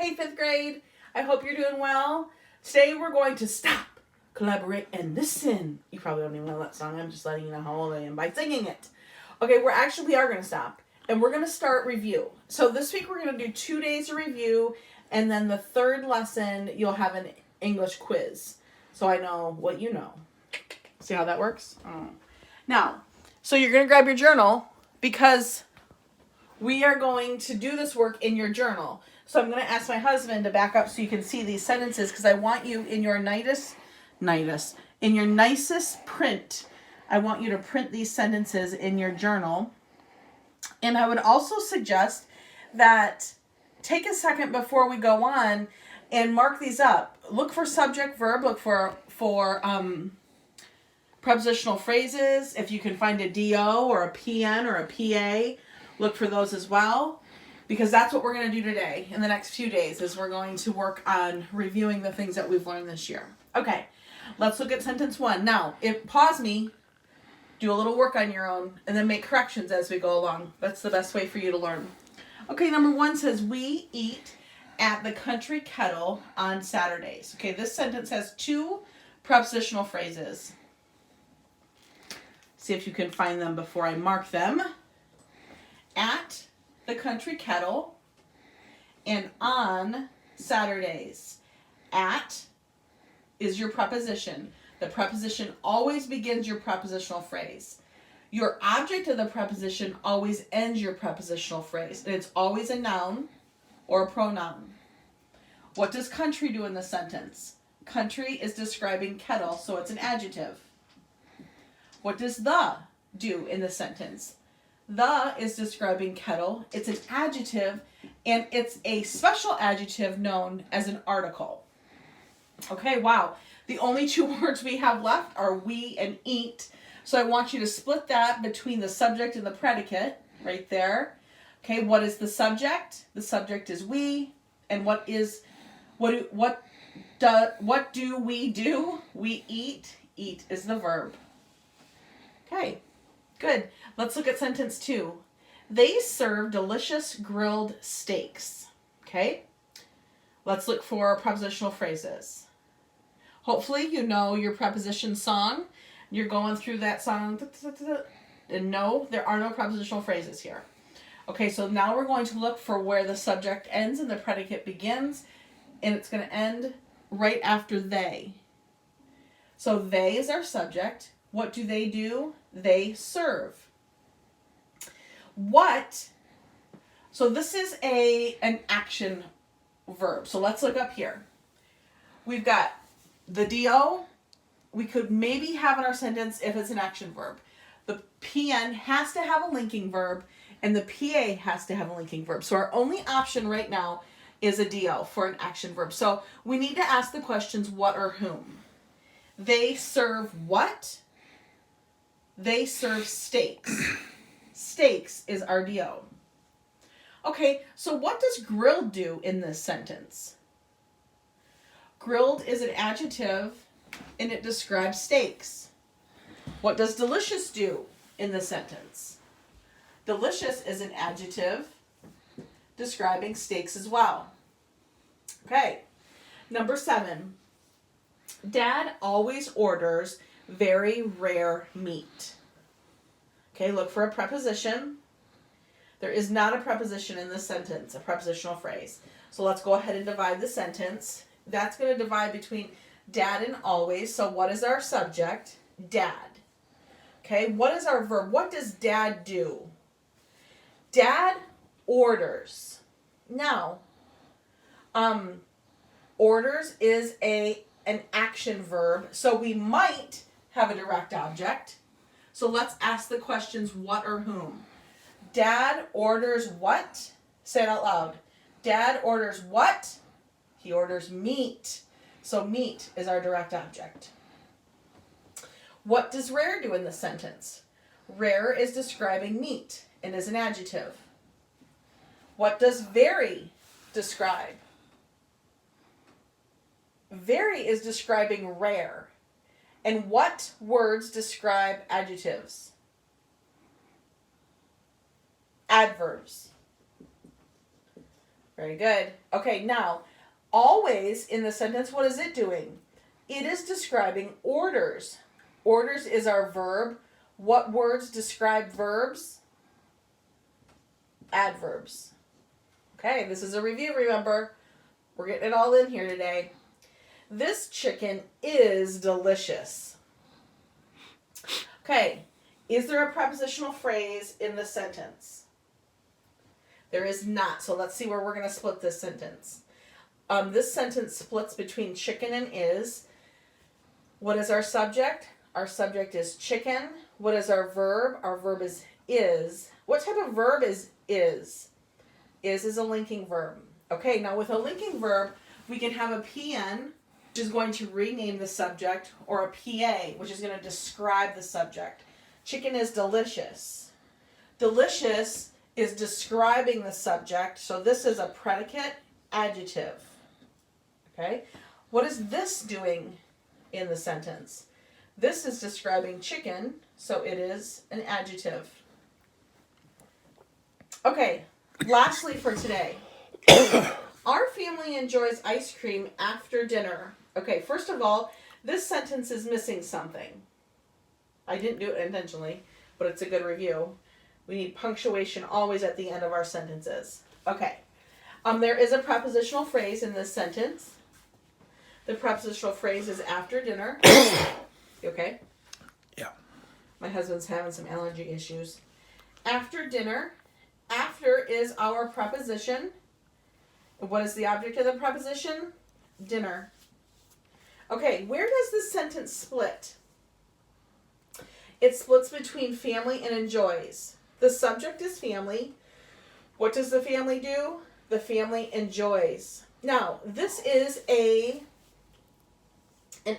Hey, fifth grade. I hope you're doing well. Today we're going to stop, collaborate, and listen. You probably don't even know that song. I'm just letting you know how old I am by singing it. Okay, we are going to stop. And we're going to start review. So this week we're going to do 2 days of review. And then the third lesson, you'll have an English quiz. So I know what you know. See how that works? Oh. Now, so you're going to grab your journal because we are going to do this work in your journal. So I'm going to ask my husband to back up so you can see these sentences because I want you in your nicest print. I want you to print these sentences in your journal. And I would also suggest that take a second before we go on and mark these up. Look for subject, verb, look for prepositional phrases. If you can find a DO or a PN or a PA, look for those as well. Because that's what we're going to do today in the next few days is we're going to work on reviewing the things that we've learned this year. Okay, let's look at sentence 1. Now, pause me, do a little work on your own, and then make corrections as we go along. That's the best way for you to learn. Okay, number 1 says, we eat at the Country Kettle on Saturdays. Okay, this sentence has 2 prepositional phrases. See if you can find them before I mark them. At the Country Kettle and on Saturdays. At is your preposition. The preposition always begins your prepositional phrase. Your object of the preposition always ends your prepositional phrase. And it's always a noun or a pronoun. What does country do in the sentence? Country is describing kettle, so it's an adjective. What does the do in the sentence? The is describing kettle. It's an adjective, and it's a special adjective known as an article. Okay, wow. The only 2 words we have left are we and eat. So I want you to split that between the subject and the predicate right there. Okay, what is the subject? The subject is we. And what do we do? We eat. Eat is the verb. Okay. Good. Let's look at sentence 2. They serve delicious grilled steaks. Okay? Let's look for prepositional phrases. Hopefully you know your preposition song. You're going through that song. And no, there are no prepositional phrases here. Okay, so now we're going to look for where the subject ends and the predicate begins. And it's going to end right after they. So they is our subject. What do? They serve. What? So this is an action verb. So let's look up here. We've got the DO. We could maybe have in our sentence if it's an action verb. The PN has to have a linking verb and the PA has to have a linking verb. So our only option right now is a DO for an action verb. So we need to ask the questions what or whom. They serve what? They serve steaks. Steaks is our DO. Okay, so what does grilled do in this sentence? Grilled is an adjective and it describes steaks. What does delicious do in the sentence? Delicious is an adjective describing steaks as well. Okay, number 7. Dad always orders very rare meat. Okay, look for a preposition. There is not a preposition in this sentence, a prepositional phrase. So let's go ahead and divide the sentence. That's going to divide between dad and always. So what is our subject? Dad. Okay, what is our verb? What does dad do? Dad orders. Now, orders is an action verb, so we might have a direct object. So let's ask the questions what or whom. Dad orders what? Say it out loud. Dad orders what? He orders meat. So meat is our direct object. What does rare do in the sentence? Rare is describing meat and is an adjective. What does very describe? Very is describing rare. And what words describe adjectives? Adverbs. Very good. Okay, now, always in the sentence, what is it doing? It is describing orders. Orders is our verb. What words describe verbs? Adverbs. Okay, this is a review, remember. We're getting it all in here today. This chicken is delicious. Okay, is there a prepositional phrase in the sentence? There is not, so let's see where we're going to split this sentence. This sentence splits between chicken and is. What is our subject? Our subject is chicken. What is our verb? Our verb is is. What type of verb is is? Is a linking verb. Okay, now with a linking verb, we can have a PN, which is going to rename the subject, or a PA, which is going to describe the subject. Chicken is delicious. Delicious is describing the subject, so this is a predicate adjective. Okay, what is this doing in the sentence? This is describing chicken, so it is an adjective. Okay, lastly for today. Our family enjoys ice cream after dinner. Okay, first of all, this sentence is missing something. I didn't do it intentionally, but it's a good review. We need punctuation always at the end of our sentences. Okay, there is a prepositional phrase in this sentence. The prepositional phrase is after dinner. You okay? Yeah. My husband's having some allergy issues. After dinner. After is our preposition. What is the object of the preposition? Dinner. Okay, where does this sentence split? It splits between family and enjoys. The subject is family. What does the family do? The family enjoys. Now, this is an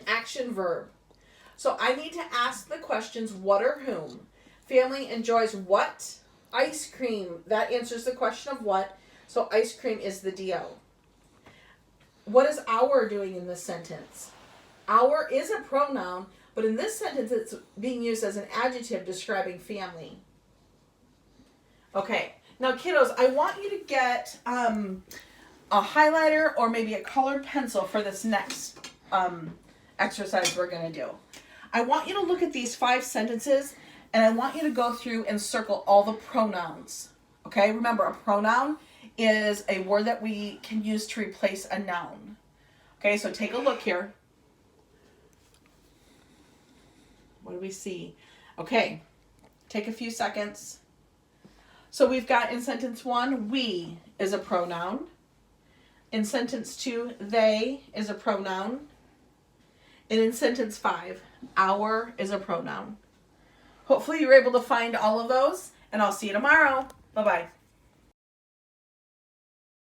action verb. So I need to ask the questions what or whom. Family enjoys what? Ice cream. That answers the question of what. So ice cream is the DO. What is our doing in this sentence? Our is a pronoun, but in this sentence it's being used as an adjective describing family. Okay, now kiddos, I want you to get a highlighter or maybe a colored pencil for this next exercise we're going to do. I want you to look at these 5 sentences and I want you to go through and circle all the pronouns. Okay, remember a pronoun is a word that we can use to replace a noun. Okay, so take a look here. What do we see? Okay, take a few seconds. So we've got in sentence 1, we is a pronoun. In sentence 2, they is a pronoun. And in sentence 5, our is a pronoun. Hopefully you were able to find all of those, and I'll see you tomorrow. Bye-bye.